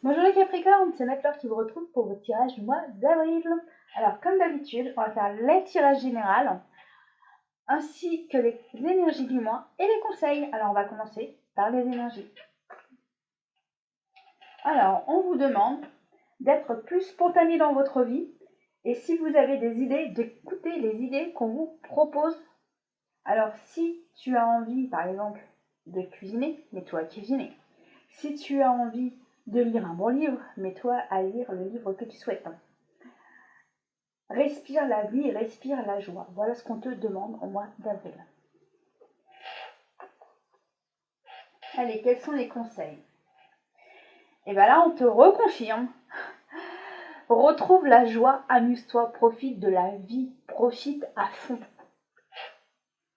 Bonjour les Capricornes, c'est Marie-Claire qui vous retrouve pour votre tirage du mois d'avril. Alors comme d'habitude, on va faire les tirages généraux, ainsi que les énergies du mois et les conseils. Alors on va commencer par les énergies. Alors on vous demande d'être plus spontané dans votre vie, et si vous avez des idées, d'écouter les idées qu'on vous propose. Alors si tu as envie par exemple de cuisiner, mets-toi à cuisiner. Si tu as envie de lire un bon livre, mets-toi à lire le livre que tu souhaites. Respire la vie, respire la joie. Voilà ce qu'on te demande au mois d'avril. Allez, quels sont les conseils? Et bien là, on te reconfirme. Retrouve la joie, amuse-toi, profite de la vie, profite à fond.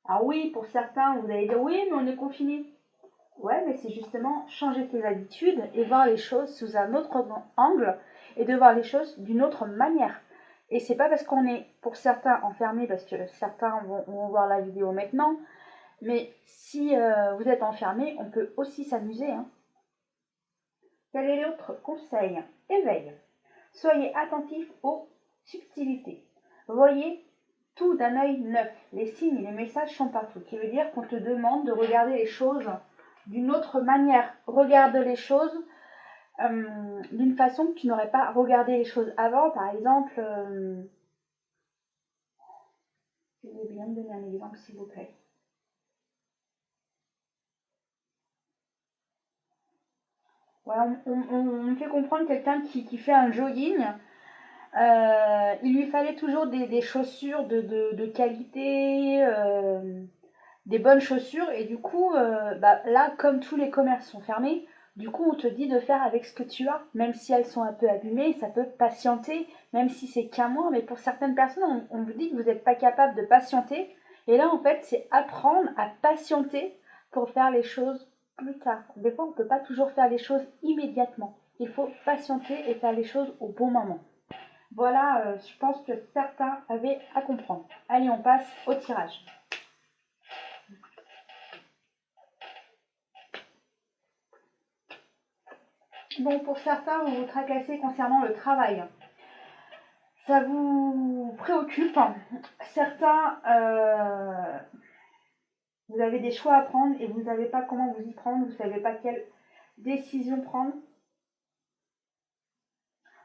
Ah oui, pour certains, vous allez dire oui, mais on est confiné. Ouais, mais c'est justement changer tes habitudes et voir les choses sous un autre angle et de voir les choses d'une autre manière. Et c'est pas parce qu'on est, pour certains, enfermés, parce que certains vont voir la vidéo maintenant, mais si vous êtes enfermé, on peut aussi s'amuser. Quel est l'autre conseil? Éveil. Soyez attentif aux subtilités. Voyez tout d'un œil neuf. Les signes et les messages sont partout. Qui veut dire qu'on te demande de regarder les choses d'une autre manière. Regarde les choses d'une façon que tu n'aurais pas regardé les choses avant. Par exemple, vous pouvez bien me donner un exemple s'il vous plaît. Voilà, on me fait comprendre quelqu'un qui fait un jogging. Il lui fallait toujours des chaussures de qualité, des bonnes chaussures. Et du coup, là, comme tous les commerces sont fermés, du coup, on te dit de faire avec ce que tu as. Même si elles sont un peu abîmées, ça peut patienter, même si c'est qu'un mois. Mais pour certaines personnes, on vous dit que vous n'êtes pas capable de patienter. Et là, en fait, c'est apprendre à patienter pour faire les choses plus tard. Des fois, on ne peut pas toujours faire les choses immédiatement. Il faut patienter et faire les choses au bon moment. Voilà, je pense que certains avaient à comprendre. Allez, on passe au tirage. Bon, pour certains, vous vous tracassez concernant le travail. Ça vous préoccupe. Certains, vous avez des choix à prendre et vous ne savez pas comment vous y prendre, vous ne savez pas quelle décision prendre.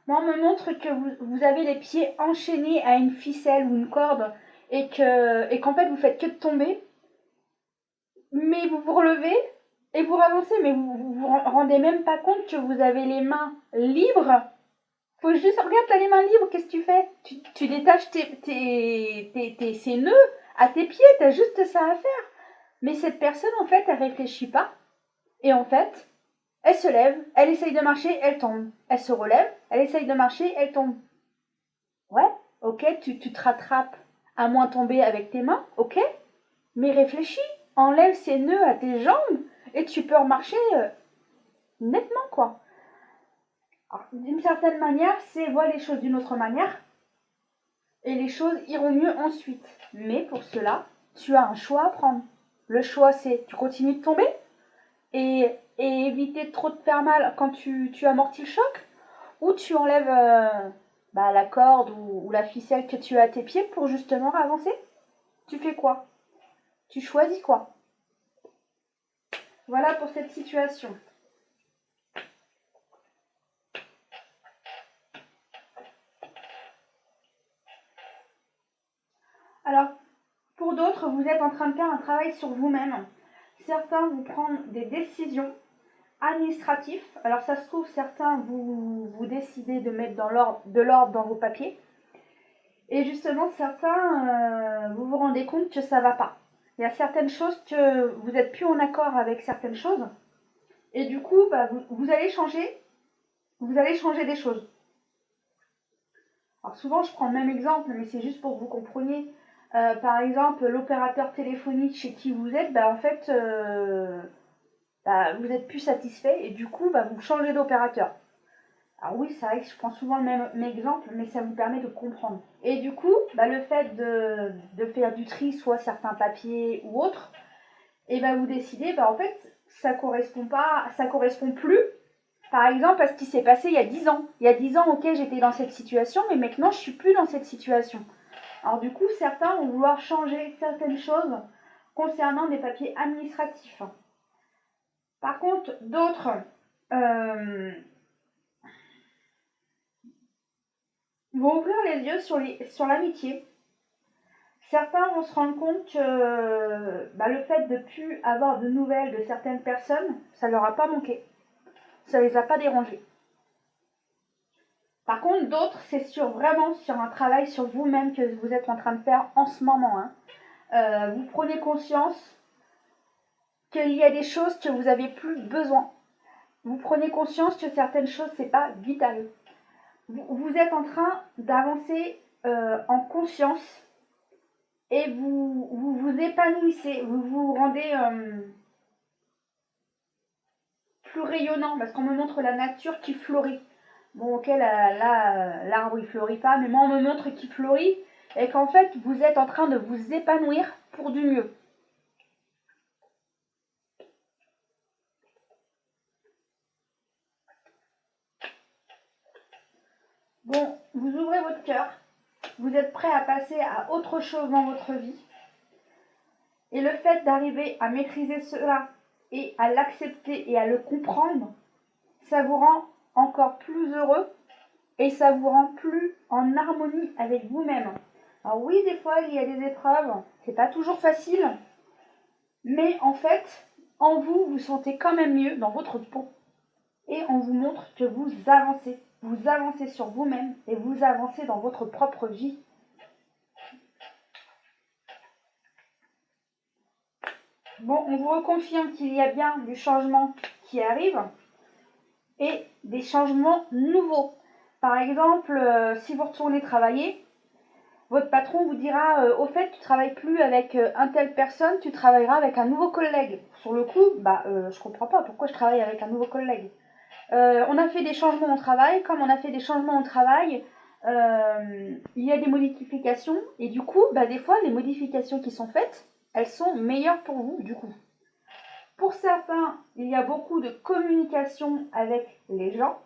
Moi, on me montre que vous avez les pieds enchaînés à une ficelle ou une corde et qu'en fait, vous faites que de tomber. Mais vous vous relevez et vous avancez, mais vous vous rendez même pas compte que vous avez les mains libres. Faut juste, regarde, t'as les mains libres, qu'est-ce que tu fais? Tu détaches ces nœuds à tes pieds, t'as juste ça à faire. Mais cette personne, en fait, elle réfléchit pas. Et en fait, elle se lève, elle essaye de marcher, elle tombe. Elle se relève, elle essaye de marcher, elle tombe. Ouais, ok, tu te rattrapes à moins tomber avec tes mains, ok, mais réfléchis, enlève ces nœuds à tes jambes et tu peux remarcher nettement, quoi. D'une certaine manière, c'est voir les choses d'une autre manière et les choses iront mieux ensuite. Mais pour cela, tu as un choix à prendre. Le choix, c'est tu continues de tomber et éviter trop de faire mal quand tu amortis le choc, ou tu enlèves la corde ou la ficelle que tu as à tes pieds pour justement avancer. Tu fais quoi? Tu choisis quoi? Voilà pour cette situation. Alors, pour d'autres, vous êtes en train de faire un travail sur vous-même. Certains vont prendre des décisions administratives. Alors, ça se trouve, certains vous décidez de mettre de l'ordre dans vos papiers. Et justement, certains, vous vous rendez compte que ça ne va pas. Il y a certaines choses que vous n'êtes plus en accord avec certaines choses. Et du coup, vous allez changer des choses. Alors souvent, je prends le même exemple, mais c'est juste pour que vous compreniez. Par exemple, l'opérateur téléphonique chez qui vous êtes, en fait, vous n'êtes plus satisfait et du coup, vous changez d'opérateur. Alors oui, c'est vrai que je prends souvent le même exemple, mais ça vous permet de comprendre. Et du coup, le fait de faire du tri, soit certains papiers ou autres, et vous décidez, en fait, ça correspond plus Par exemple, à ce qui s'est passé il y a 10 ans. Il y a 10 ans, ok, j'étais dans cette situation, mais maintenant, je ne suis plus dans cette situation. Alors du coup, certains vont vouloir changer certaines choses concernant des papiers administratifs. Par contre, d'autres vont ouvrir les yeux sur l'amitié. Certains vont se rendre compte que le fait de ne plus avoir de nouvelles de certaines personnes, ça ne leur a pas manqué. Ça ne les a pas dérangés. Par contre, d'autres, c'est vraiment sur un travail sur vous-même que vous êtes en train de faire en ce moment. Vous prenez conscience qu'il y a des choses que vous n'avez plus besoin. Vous prenez conscience que certaines choses, ce n'est pas vital. Vous êtes en train d'avancer en conscience et vous épanouissez, vous vous rendez plus rayonnant parce qu'on me montre la nature qui fleurit. Bon, ok, là, l'arbre il fleurit pas, mais moi on me montre qu'il fleurit et qu'en fait vous êtes en train de vous épanouir pour du mieux. Bon, vous ouvrez votre cœur, vous êtes prêt à passer à autre chose dans votre vie. Et le fait d'arriver à maîtriser cela et à l'accepter et à le comprendre, ça vous rend encore plus heureux et ça vous rend plus en harmonie avec vous-même. Alors oui, des fois, il y a des épreuves, c'est pas toujours facile, mais en fait, en vous, vous sentez quand même mieux dans votre peau. Et on vous montre que vous avancez sur vous-même et vous avancez dans votre propre vie. Bon, on vous reconfirme qu'il y a bien du changement qui arrive et des changements nouveaux. Par exemple, si vous retournez travailler, votre patron vous dira au fait, tu ne travailles plus avec un telle personne, tu travailleras avec un nouveau collègue. Sur le coup, je comprends pas pourquoi je travaille avec un nouveau collègue. On a fait des changements au travail, comme on a fait des changements au travail, il y a des modifications, et du coup, des fois, les modifications qui sont faites, elles sont meilleures pour vous, du coup. Pour certains, il y a beaucoup de communication avec les gens.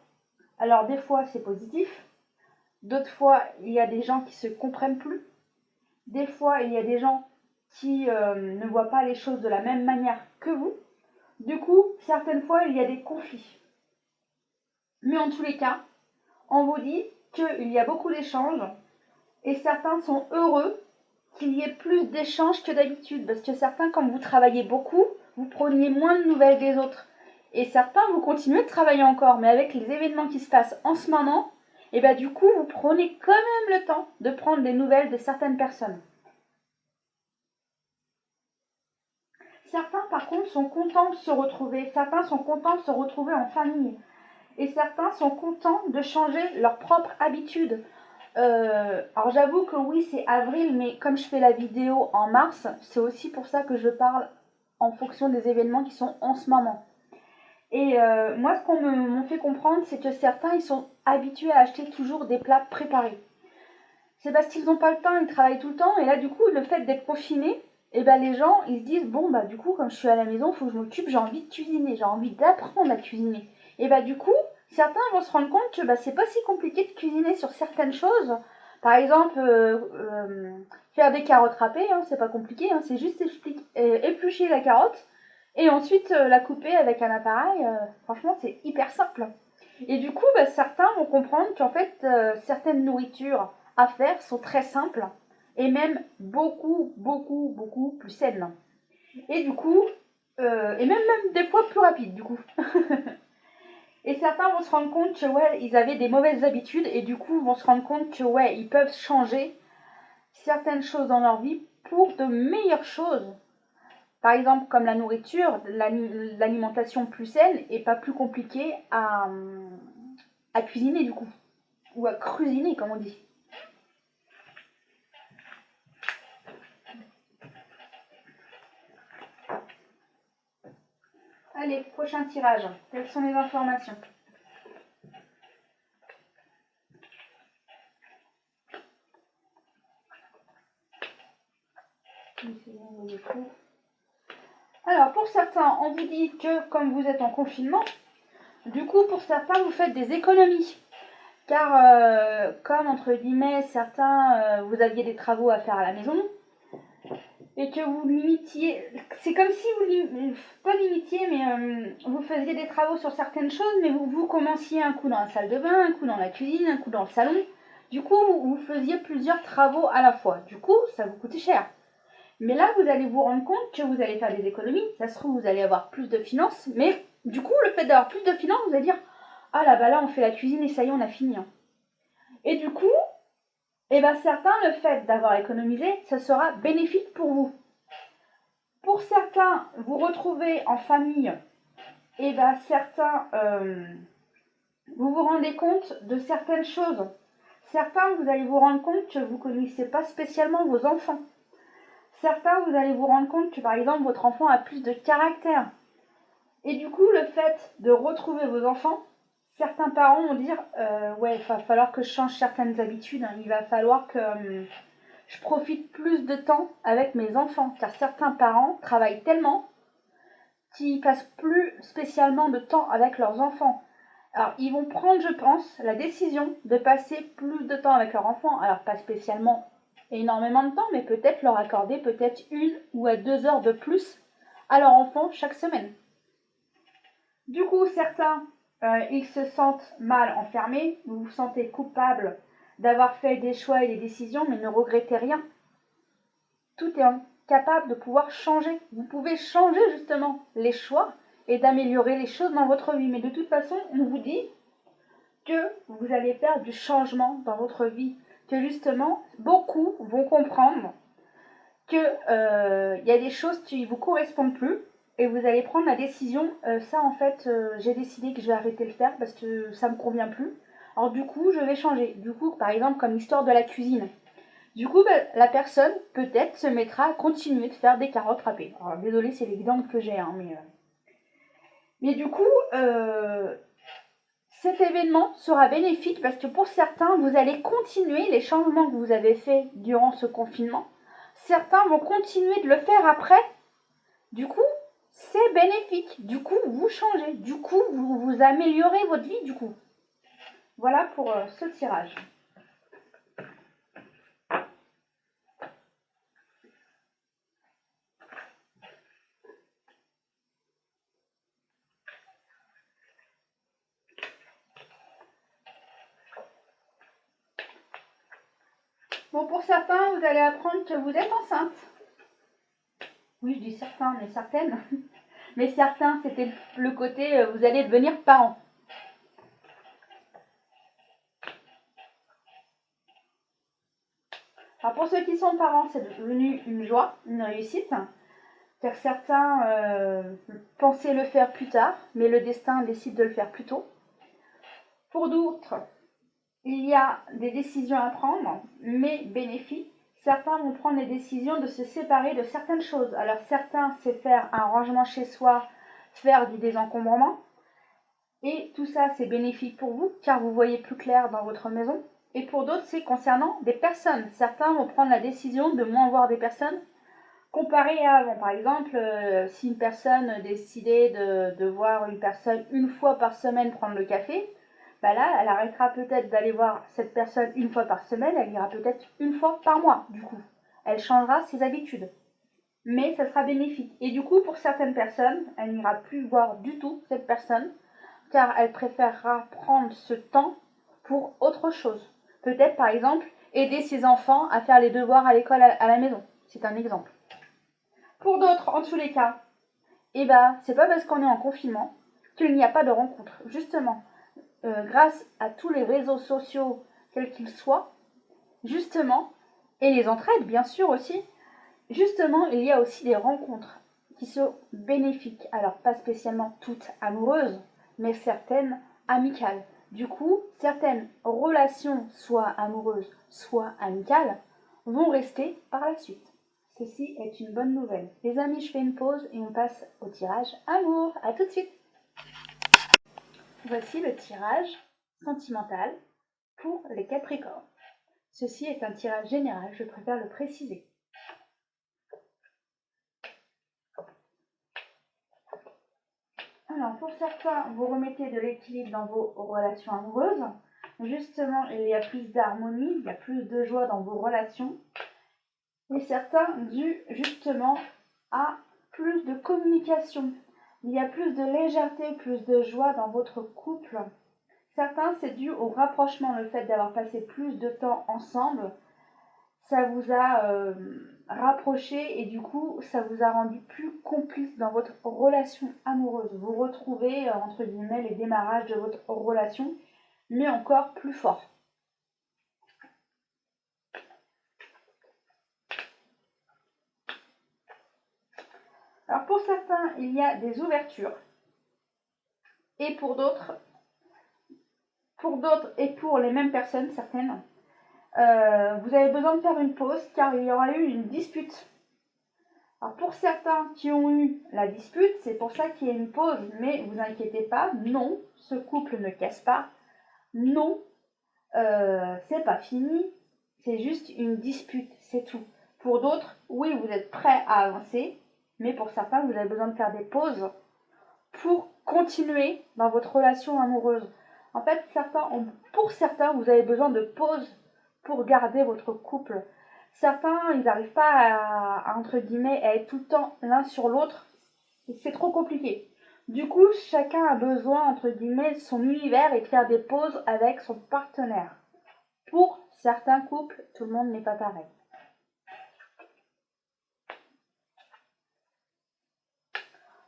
Alors, des fois, c'est positif. D'autres fois, il y a des gens qui se comprennent plus. Des fois, il y a des gens qui ne voient pas les choses de la même manière que vous. Du coup, certaines fois, il y a des conflits. Mais en tous les cas, on vous dit qu'il y a beaucoup d'échanges et certains sont heureux qu'il y ait plus d'échanges que d'habitude. Parce que certains, comme vous travaillez beaucoup, vous preniez moins de nouvelles des autres. Et certains, vous continuez de travailler encore, mais avec les événements qui se passent en ce moment, et du coup, vous prenez quand même le temps de prendre des nouvelles de certaines personnes. Certains, par contre, sont contents de se retrouver. Certains sont contents de se retrouver en famille. Et certains sont contents de changer leurs propres habitudes. Alors j'avoue que oui, c'est avril, mais comme je fais la vidéo en mars, c'est aussi pour ça que je parle en fonction des événements qui sont en ce moment. Et moi, ce qu'on m'ont fait comprendre, c'est que certains, ils sont habitués à acheter toujours des plats préparés. C'est parce qu'ils n'ont pas le temps, ils travaillent tout le temps, et là, du coup, le fait d'être confinés, les gens, ils se disent, bon, du coup, comme je suis à la maison, il faut que je m'occupe, j'ai envie de cuisiner, j'ai envie d'apprendre à cuisiner. Et du coup, certains vont se rendre compte que c'est pas si compliqué de cuisiner sur certaines choses. Par exemple, faire des carottes râpées, c'est pas compliqué, c'est juste éplucher la carotte et ensuite la couper avec un appareil. Franchement, c'est hyper simple. Et du coup, certains vont comprendre qu'en fait, certaines nourritures à faire sont très simples et même beaucoup, beaucoup, beaucoup plus saines. Et du coup, et même des fois plus rapides, du coup. Et certains vont se rendre compte que ils avaient des mauvaises habitudes et du coup vont se rendre compte que ils peuvent changer certaines choses dans leur vie pour de meilleures choses. Par exemple, comme la nourriture, l'alimentation plus saine et pas plus compliquée à cuisiner du coup. Ou à cuisiner, comme on dit. Allez, prochain tirage. Quelles sont les informations ? Alors, pour certains, on vous dit que comme vous êtes en confinement, Du coup, pour certains, vous faites des économies. Car, comme entre guillemets, certains, vous aviez des travaux à faire à la maison, et que vous limitiez, c'est comme si pas limitiez, mais vous faisiez des travaux sur certaines choses, mais vous commenciez un coup dans la salle de bain, un coup dans la cuisine, un coup dans le salon. Du coup, vous faisiez plusieurs travaux à la fois. Du coup, ça vous coûtait cher. Mais là, vous allez vous rendre compte que vous allez faire des économies. Ça se trouve, vous allez avoir plus de finances, mais du coup, le fait d'avoir plus de finances, vous allez dire, ah là, bah là, on fait la cuisine et ça y est, on a fini. Et du coup, eh ben, certains, le fait d'avoir économisé, ça sera bénéfique pour vous. Pour certains, vous retrouvez en famille, et ben, certains, vous vous rendez compte de certaines choses. Certains, vous allez vous rendre compte que vous ne connaissez pas spécialement vos enfants. Certains, vous allez vous rendre compte que, par exemple, votre enfant a plus de caractère. Et du coup, le fait de retrouver vos enfants, certains parents vont dire ouais, il va falloir que je change certaines habitudes, il va falloir que je profite plus de temps avec mes enfants, car certains parents travaillent tellement qu'ils passent plus spécialement de temps avec leurs enfants. Alors, ils vont prendre, je pense, la décision de passer plus de temps avec leurs enfants. Alors, pas spécialement énormément de temps, mais peut-être leur accorder peut-être 1 ou 2 heures de plus à leur enfant chaque semaine. Du coup, certains, ils se sentent mal enfermés, vous vous sentez coupable d'avoir fait des choix et des décisions, mais ne regrettez rien. Tout est capable de pouvoir changer. Vous pouvez changer justement les choix et d'améliorer les choses dans votre vie. Mais de toute façon, on vous dit que vous allez faire du changement dans votre vie. Que justement, beaucoup vont comprendre que y a des choses qui ne vous correspondent plus et vous allez prendre la décision, ça en fait, j'ai décidé que je vais arrêter de le faire parce que ça ne me convient plus. Alors du coup, je vais changer. Du coup, par exemple, comme l'histoire de la cuisine. Du coup, la personne, peut-être, se mettra à continuer de faire des carottes râpées. Alors, désolée, c'est l'exemple que j'ai, hein, mais du coup, cet événement sera bénéfique parce que pour certains, vous allez continuer les changements que vous avez faits durant ce confinement. Certains vont continuer de le faire après. Du coup, c'est bénéfique. Du coup, vous changez. Du coup, vous améliorez votre vie. Du coup, voilà pour ce tirage. Bon, pour certains, vous allez apprendre que vous êtes enceinte. Oui, je dis certains, mais certaines. Mais certains, c'était le côté, vous allez devenir parent. Alors pour ceux qui sont parents, c'est devenu une joie, une réussite. Car certains pensaient le faire plus tard, mais le destin décide de le faire plus tôt. Pour d'autres, il y a des décisions à prendre, mais bénéfiques. Certains vont prendre les décisions de se séparer de certaines choses. Alors certains, c'est faire un rangement chez soi, faire du désencombrement. Et tout ça, c'est bénéfique pour vous, car vous voyez plus clair dans votre maison. Et pour d'autres, c'est concernant des personnes. Certains vont prendre la décision de moins voir des personnes comparé à avant. Par exemple, si une personne décidait de voir une personne une fois par semaine prendre le café, bah là, elle arrêtera peut-être d'aller voir cette personne une fois par semaine, elle ira peut-être une fois par mois, du coup. Elle changera ses habitudes. Mais ça sera bénéfique. Et du coup, pour certaines personnes, elle n'ira plus voir du tout cette personne, car elle préférera prendre ce temps pour autre chose. Peut-être, par exemple, aider ses enfants à faire les devoirs à l'école à la maison. C'est un exemple. Pour d'autres, en tous les cas, c'est pas parce qu'on est en confinement qu'il n'y a pas de rencontres. Justement, grâce à tous les réseaux sociaux, quels qu'ils soient, justement, et les entraides, bien sûr aussi, justement, il y a aussi des rencontres qui sont bénéfiques. Alors, pas spécialement toutes amoureuses, mais certaines amicales. Du coup, certaines relations, soit amoureuses, soit amicales, vont rester par la suite. Ceci est une bonne nouvelle. Les amis, je fais une pause et on passe au tirage amour. A tout de suite. Voici le tirage sentimental pour les Capricornes. Ceci est un tirage général, je préfère le préciser. Alors, pour certains, vous remettez de l'équilibre dans vos relations amoureuses. Justement, il y a plus d'harmonie, il y a plus de joie dans vos relations. Et certains, dû justement à plus de communication. Il y a plus de légèreté, plus de joie dans votre couple. Certains, c'est dû au rapprochement, le fait d'avoir passé plus de temps ensemble. Ça vous a rapproché et du coup, ça vous a rendu plus complice dans votre relation amoureuse. Vous retrouvez, entre guillemets, les démarrages de votre relation, mais encore plus fort. Alors pour certains, il y a des ouvertures. Et pour d'autres et pour les mêmes personnes, certaines, vous avez besoin de faire une pause car il y aura eu une dispute. Alors pour certains qui ont eu la dispute, c'est pour ça qu'il y a une pause, mais vous inquiétez pas, non, ce couple ne casse pas, non, c'est pas fini, c'est juste une dispute, c'est tout. Pour d'autres, oui, vous êtes prêts à avancer, mais pour certains, vous avez besoin de faire des pauses pour continuer dans votre relation amoureuse. En fait, pour certains, vous avez besoin de pauses pour garder votre couple. Certains, ils n'arrivent pas entre guillemets, à être tout le temps l'un sur l'autre. C'est trop compliqué. Du coup, chacun a besoin, entre guillemets, de son univers et de faire des pauses avec son partenaire. Pour certains couples, tout le monde n'est pas pareil.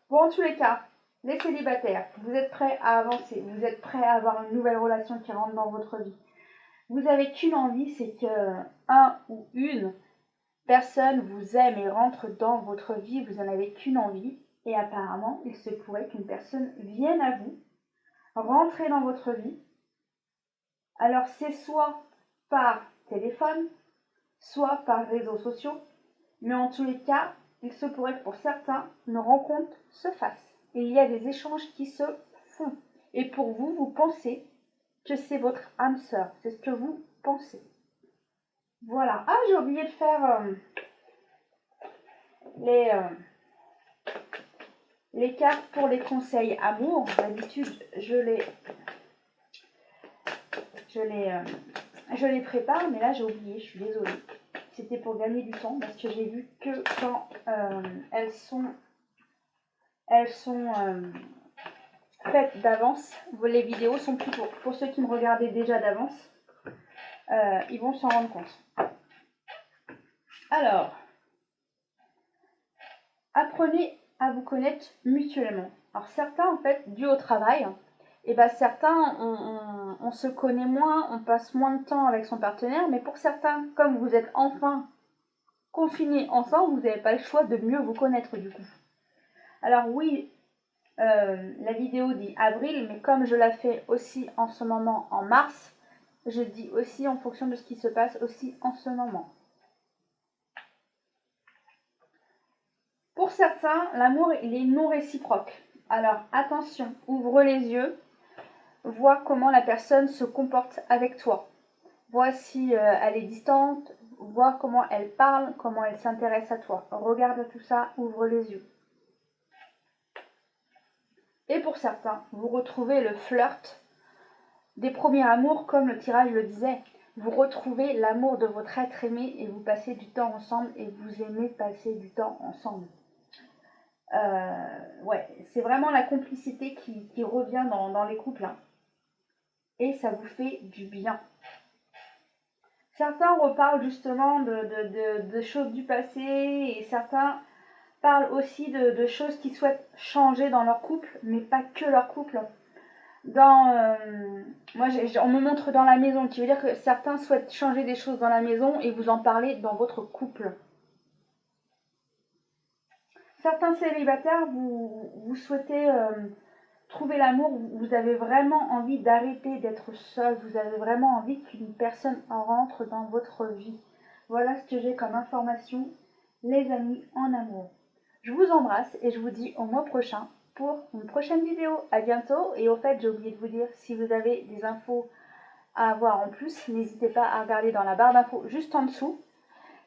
Bon, en tous les cas, les célibataires, vous êtes prêts à avancer, vous êtes prêts à avoir une nouvelle relation qui rentre dans votre vie. Vous n'avez qu'une envie, c'est que un ou une personne vous aime et rentre dans votre vie, vous n'en avez qu'une envie. Et apparemment, il se pourrait qu'une personne vienne à vous, rentrer dans votre vie. Alors c'est soit par téléphone, soit par réseaux sociaux, mais en tous les cas, il se pourrait que pour certains, une rencontre se fasse. Et il y a des échanges qui se font. Et pour vous, vous pensez que c'est votre âme sœur. C'est ce que vous pensez. Voilà. Ah, j'ai oublié de faire les cartes pour les conseils amour. D'habitude, je les prépare, mais là, j'ai oublié. Je suis désolée. C'était pour gagner du temps parce que j'ai vu que quand elles sont faites d'avance, les vidéos sont plus courtes. Pour ceux qui me regardaient déjà d'avance, ils vont s'en rendre compte. Alors, apprenez à vous connaître mutuellement. Alors certains, en fait, dû au travail, et ben certains, on se connaît moins, on passe moins de temps avec son partenaire, mais pour certains, comme vous êtes enfin confinés ensemble, vous n'avez pas le choix de mieux vous connaître du coup. Alors oui, la vidéo dit avril, mais comme je la fais aussi en ce moment en mars, je dis aussi en fonction de ce qui se passe aussi en ce moment. Pour certains, l'amour, il est non réciproque. Alors attention, ouvre les yeux, vois comment la personne se comporte avec toi. Vois si elle est distante, vois comment elle parle, comment elle s'intéresse à toi. Regarde tout ça, ouvre les yeux. Et pour certains, vous retrouvez le flirt des premiers amours, comme le tirage le disait. Vous retrouvez l'amour de votre être aimé et vous passez du temps ensemble et vous aimez passer du temps ensemble. Ouais, c'est vraiment la complicité qui revient dans les couples. Hein. Et ça vous fait du bien. Certains reparlent justement de choses du passé et certains parlent aussi de choses qu'ils souhaitent changer dans leur couple, mais pas que leur couple. Moi, on me montre dans la maison, qui veut dire que certains souhaitent changer des choses dans la maison et vous en parlez dans votre couple. Certains célibataires, vous souhaitez trouver l'amour, vous avez vraiment envie d'arrêter d'être seul, vous avez vraiment envie qu'une personne rentre dans votre vie. Voilà ce que j'ai comme information, les amis en amour. Je vous embrasse et je vous dis au mois prochain pour une prochaine vidéo. À bientôt. Et au fait, j'ai oublié de vous dire, si vous avez des infos à avoir en plus, n'hésitez pas à regarder dans la barre d'infos juste en dessous.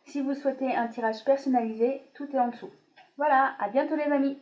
Si vous souhaitez un tirage personnalisé, tout est en dessous. Voilà, à bientôt les amis.